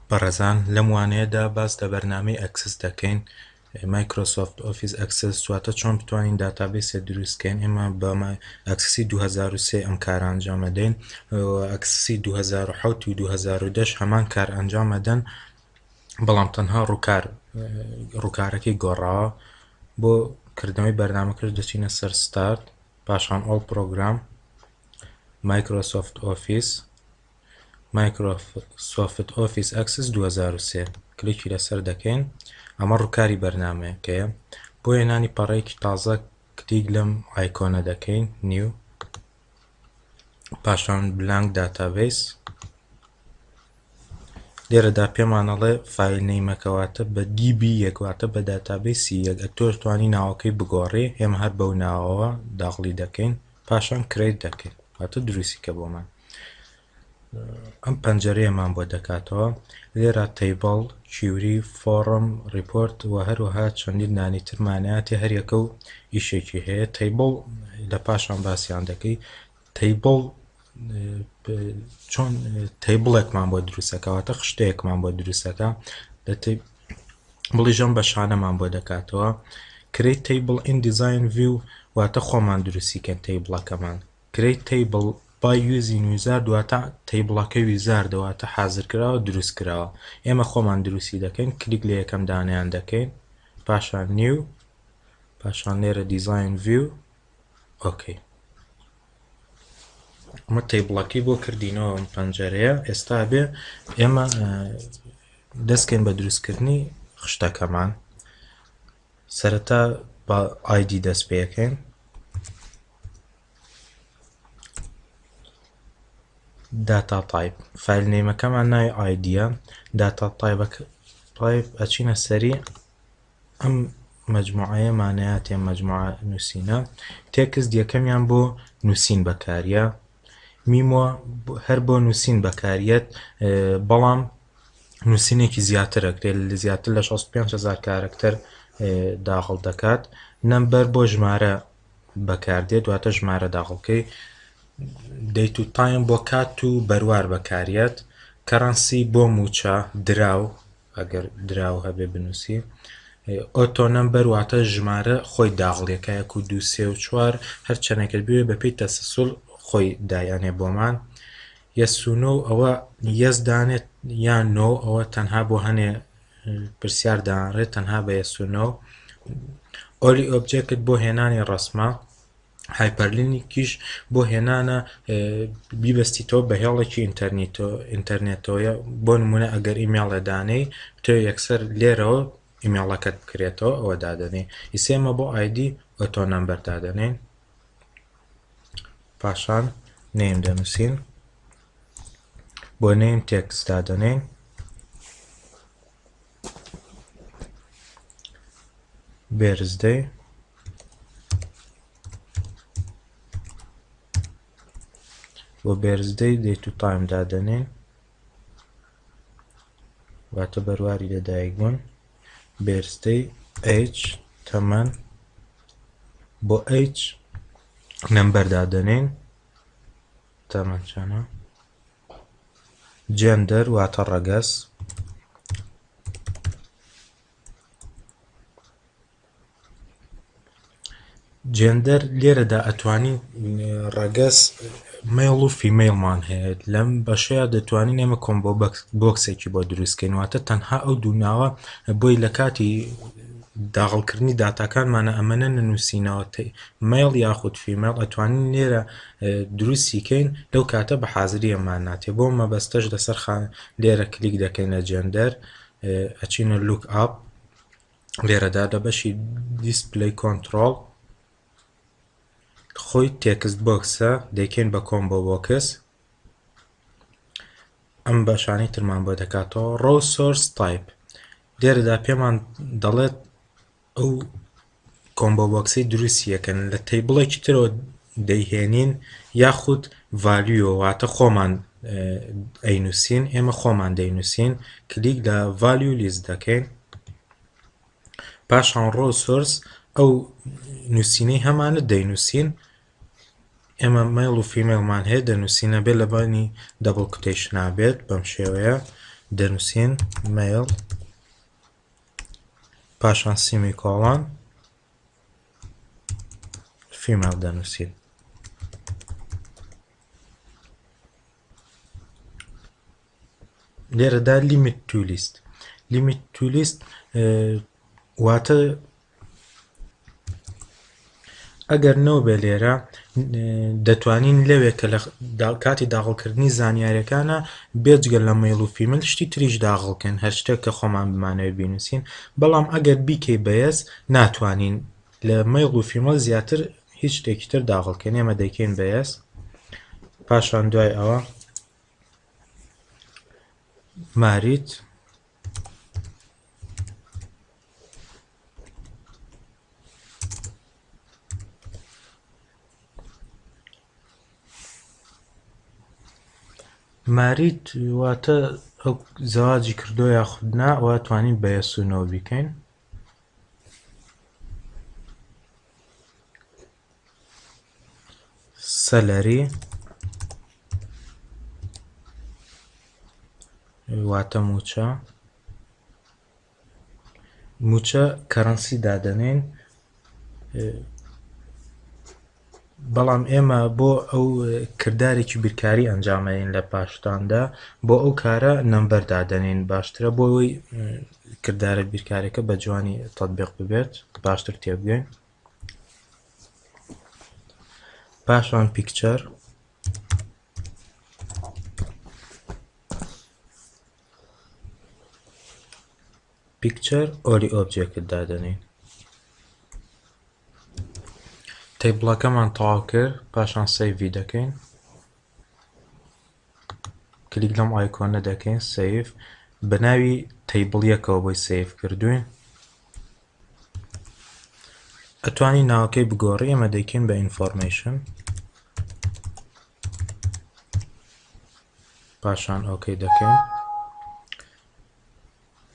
بەڕێزان لەم وانەیەدا باس لە بەرنامەی ئەکسس دەکەین. مایکرۆسۆفت ئۆفیس ئەکسس سواتە چۆن بتوانین داتابێسێ دروستکەین. ئێمە بە ئەکسسی 2023 ئەم کار ئەنجامەدەین. ئەکسسی 2007 و 2010 هەمان کار ئەنجامەدەن، بەڵام تەنها ڕووکارەکەی گۆڕاوە. بۆ کردنەوەی بەرنامەکەش دەچینە سەر ستارت، پاشان ئۆڵ پرۆگرام، مایکرۆسۆفت ئۆفیس، مایکرۆسۆفت ئۆفیس ئەکسس 2023 کلیکی لەسەر دەکەین. ئەمە ڕووکاری بەرنامەیەکەیە. بۆ هێنانی پەڕەیەکی تازە کلیک لەم ئایکۆنە دەکەین، نیو، پاشان بلانک داتابیس. لێرەدا پێمانەڵێ فایل نەیمەکەواتە بە DB یەکواتە بە داتابیسی یەک، تۆ توانی ناوەکەی بگۆڕێ. ئێمە هەر بەو ناوەوە داخلی دەکەین، پاشان کریت دەکەین، واتە دروستیکە بۆمان. ئەم پەنجەرەیەمان بۆ دەکاتەوە. لێرە تەیبڵ، کیوری، فۆڕم، ریپۆرت و هەروەها چەندین دانی ترمانایەتی هەریەکە و ئیشێکی هەیە. تەیبڵ لە پاشان باسییان دەکەی. تەیبڵ چۆن تەیبڵێکمان بۆ دروستەکەواتە خشتەیەکمان بۆ دروستەکە. لە بڵیژەم بەشانەمان بۆ دەکاتەوە. create table in design view واتە خۆمان دروستیکەن تەیبڵەکەمان. create table by using wizard واتە تەیبڵەکە ویزارد واتە حازرکراوە دروستکراوە. ئێمە خۆمان دروستی دەکەین، کلیک لە یەکەم دانیان دەکەین، پاشان نیو، پاشان لێرە دیزاین view، ئۆکەی. ئەمە تەیبڵەکەی بۆ کردینەوە ئەم پەنجەرەیە. ئێستا بێ ئێمە دەستکەین بە دروستکردنی خشتەکەمان. سەرەتا بە ID دەست پێەکەین، داتا تایپ، فایل نێمەکەمان ناوی آیدیە، داتا تایپ ئەچینە سەری ئەم مەجموعەیە مانایەتێ مەجموعە نووسینە. تێکست یەکەمیان بۆ نووسین بەکاریە، میمۆ هەر بۆ نووسین بەکاریەت، بەڵام نووسینێکی زیاترەکرێت، لە زیاتر لە 65,000 کارکتەر داخڵ دەکات. نەمبەر بۆ ژمارە بەکاردێت، واتە ژمارە داخڵکەی. دەیت و تایم بۆ کات و بەروار بەکاریەت. کەرەنسی بۆ موچە دراو، ئەگەر دراو هەبێ بنووسی. ئۆتۆ نەمبەر واتە ژمارە خۆی داغڵیەکە، 1 و 2 3 و 4 هەر چەندێکت بوێ بەپێی تەسەسوڵ خۆی دایانێ بۆمان. یەس و نۆ ئەوە یەس دانێت یان نۆ، ئەوە تەنها بۆ هەنێ پرسیار دانڕێت تەنها بە یەس و نۆ. ئۆلی ئۆبجێکت بۆ هێنانی ڕەسمە. هایپەرلینکیش بۆ هێنانە بیبەستیتەوە بە هێڵێکی ئینتەرنێتەوەیە. بۆ نمونە ئەگەر ئیمێڵە دانەی تۆ یەکسەر لێرەوە ئیمێڵەکەت بکرێتەوە، ئەوە دادەنێ. ئیسێمە بۆ ID ئۆتۆ نەمبەر دادەنێن، پاشان نێم دەنووسین، بۆ نێم تێکست دادەنێن، بێرزدەی، بۆ بێرزدەی دەیت و تایم دادەنێن، واتە بەرواری لەدایک بوون. بێرزدەی H تەمەن، بۆ H نەمبەر دادەنێن، تەمەن چەنە. جێندەر واتە ڕەگەز، جێندەر لێرەدا ئەتوانین ڕەگەز مێڵ و فیمێڵمان هەیە. لەم بەشەیە دەتوانین ئێمە کۆمبۆ بۆکسێکی بۆ دروستکەین، واتە تەنها ئەو دوو ناوە بۆی لە کاتی داغڵکردنی داتاکانمانە ئەمەنە ننووسینەوە مێڵ یاخود فیمێڵ، ئەتوانین لێرە دروستیکەین، لەو کاتە بە حازری ئەمان ناتێ. بۆ مەبەستەش لەسەر لێرە کلیک دەکەینە جێندەر، ئەچینە لوک ئاپ. لێرەدا لە بەشی دیسپلەی کۆنتڕۆڵ خۆی تێکست بۆکسە دەیکەین بە کۆمبۆ بۆکس. ئەم بەشانەی ترمان بۆ دەکاتەوە. ڕۆ سۆرس تایپ، لێرەدا پێمان دەڵێت ئەو کۆمبۆ بۆکسەی دروستیەکەن لە تەیبڵێکی ترەوە دەیهێنین یاخود ڤالیۆ واتە خۆمان ئەینووسین. ئێمە خۆمان دەینووسین، کلیک لە ڤالیۆ لیست دەکەین، پاشان ڕۆ سۆرس ئەو نووسینەی هەمانە دەینووسین. ئێمە مێڵ و فیمێڵمان هەیە دەنووسینە بێت لە بانی دەبڵ کوتێشنا بێت بەم شێوەیە. دەنووسین مەیل پاشان سیمیکۆڵان فیمێڵ دەنووسین. لێرەدا لیمیت تو لیست. لیمیت تو لیست واتە ئەگەر نەو بێ لێرە دەتوانین لەوێ کە لە کاتی داغڵکردنی زانیاریەکانە بێجگە لە مەیل و فیمل شتی تریش داغڵکەن هەر شتێک کە خۆمان بمانەوە بینوسین. بەڵام ئەگەر بیکەی بەهێز ناتوانین لە مەیل و فیمل زیاتر هیچ شتێکی تر داغڵکەن. ئێمە دەیکەین بەهێز پاشان دوای ئەوە ماریت ماریت واتە ئەو زەواجی کردۆ یاخودنا ئەوە توانین بەیەسوونەوە بیکەین. سەلەری واتە موچە. موچە کەرەنسی دادەنین بەڵام ئێمە بۆ ئەو کردارێکی بیرکاری ئەنجامەین لە پاشتاندا بۆ ئەو کارە نەمبەر دادەنین باشترە بۆ ئەوی کردارە بیرکارێکە بە جوانی تەطبیق ببێت باشتر تێبگەین. پاشان پیکچەر پیکچەر ئۆری ئۆبجێکت دادەنین. تیبڵەکەمان تەواو کرد پاشان سەیڤی دەکەین کلیک لەم ئایکۆنە دەکەین سەیڤ بە ناوی تیبڵیەکەوە بۆی سەیڤ کردوین. ئەتوانی ناوەکەی بگۆڕی ئێمە دەیکەین بە ئینفۆرمێشن پاشان ئۆکەی دەکەین.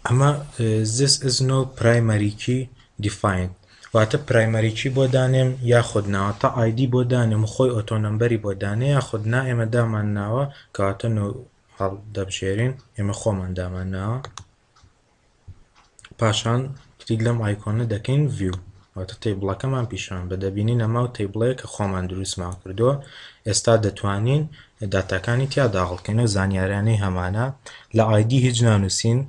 ئەمە this is no primary key defined واتە پرایمەری کی بۆ دانێم یاخود ناوەتە ئایدی بۆ دانێم و خۆی ئۆتۆ نەمبەری بۆ دانێ یاخود نا ئێمە دامان ناوە کەواتە هەڵ دەبژێرین ئێمە خۆمان دامان ناوە پاشان کلیک لەم ئایکۆنە دەکەین ڤیو واتە تیبڵەکەمان پیشان بە دەبینین ئەمە و تیبڵەیە کە خۆمان دروستمان کردووە. ئێستا دەتوانین داتاکانی تیا داغڵکەین و زانیاریانەی هەمانە لە ئایدی هیچ نانووسین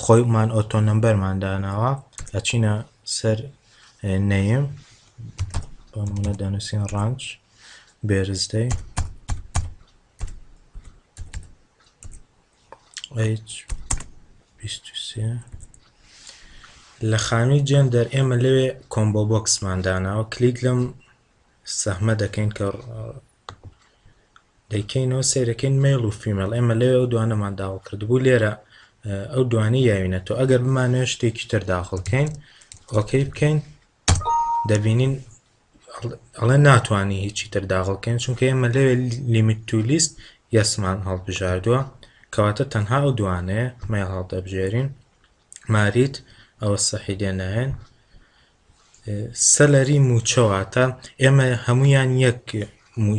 خۆیمان ئۆتۆ نەمبەرمان داناوە ئەچینە سەر نەیم بۆ نمونە دەنووسین ڕانچ بێرزدەی H23 لە خانووی جێندەر ئێمە لەوێ کۆمبۆ بۆکسمان داناوە کلیک لەم سەحمە دەکەین کە دەیکەینەوە سەیرەکەین مەیل و فیمێڵ ئێمە لەوێ ئەو دوانەمان داوە کردبوو لێرە ئەو دوانی یاوینەتەوە ئەگەر بمانوێت شتێکی تر داخڵکەین ئۆکەی بکەین دەبینین ئەڵێ ناتوانانی هیچی تر داخڵکەین چونکە ئێمە لەوێ لیمیت تو لیست یەسمان هەڵبژاردووە کەواتە تەنها ئەو دوانەیە مەیل هەڵدەبژێرین. ماریت ئەوە سەحی لێنایەن. سەلەری موچەواتە ئێمە هەمویان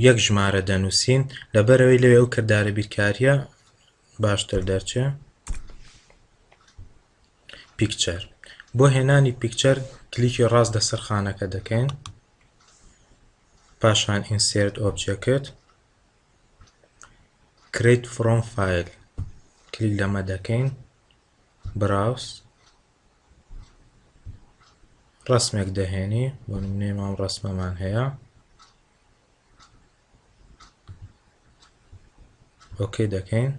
یەک ژمارە دەنووسین لەبەرەوەی لەوێ ئەو کردارە بیرکاریە باشتر دەرچێ. پیکچەر بۆ هێنانی پیکچەر کلیکی ڕاست لەسەر خانەکە دەکەین پاشان insert object create from file کلیک لەمە دەکەین browse ڕسمێک دەهێنی بۆ نمونە مام ڕسمەمان هەیە ئۆکەی دەکەین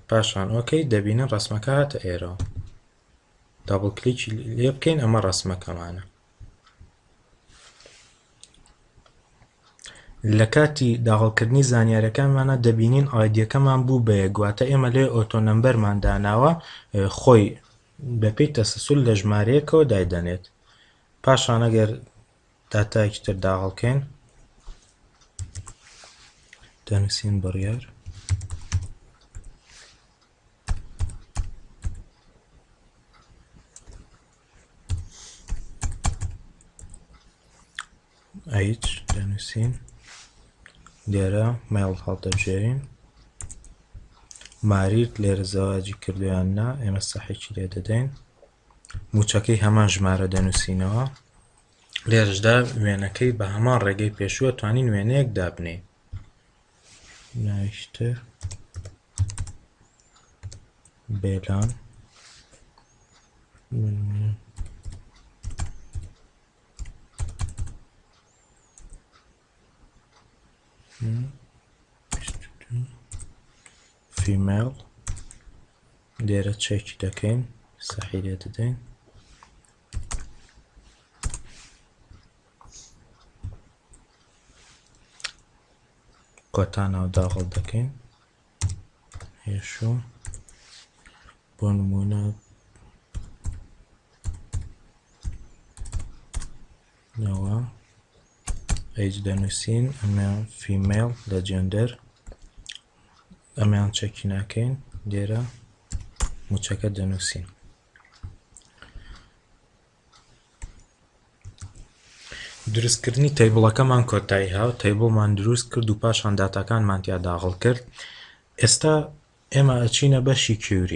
پاشان ئۆکەی دەبینن ڕسمەکە هاتە ئێرەوە دابل کلیکی لێ بکەین ئەمە ڕسمەکەمانە. لە کاتی داغڵکردنی زانیاریەکانمانە دەبینین ئایدیەکەمان بوو بە یەکواتە ئێمە لێ ئۆتۆ نەمبەرمان داناوە خۆی بەپێی تەسەسول لە ژمارەیەکەوە دایدەنێت. پاشان ئەگەر داتایەکی تر داغڵکەین دەنووسین بڕیار ئەیچ دەنووسین لێرە مەیل هەڵدەبژێرین ماریر لێرە زەواجی کردویان نا ئێمە سەحێکی لێ دەدەین موچەکەی هەمان ژمارە دەنووسینەوە لێرەشدا وێنەکەی بە هەمان ڕێگەی پێشووە توانین وێنەیەک دابنێ ناویشتر بێلان فیمێڵ لێرە چێکی دەکەین سەحی لێ دەدەین کۆتانەوە داخڵ دەکەین هێشوو بۆ نمونە نەوە ئەیج دەنووسین ئەمیان فیمێڵ لە جێندەر ئەمیان چەکی ناکەین لێرە موچەکە دەنووسین دروستکردنی تەیبڵەکەمان کۆتایی هاو تەیبڵمان دروست کرد و پاشان داتاکانمان تیا داخڵ کرد ئێستا ئێمە ئەچینە بەشی کیوری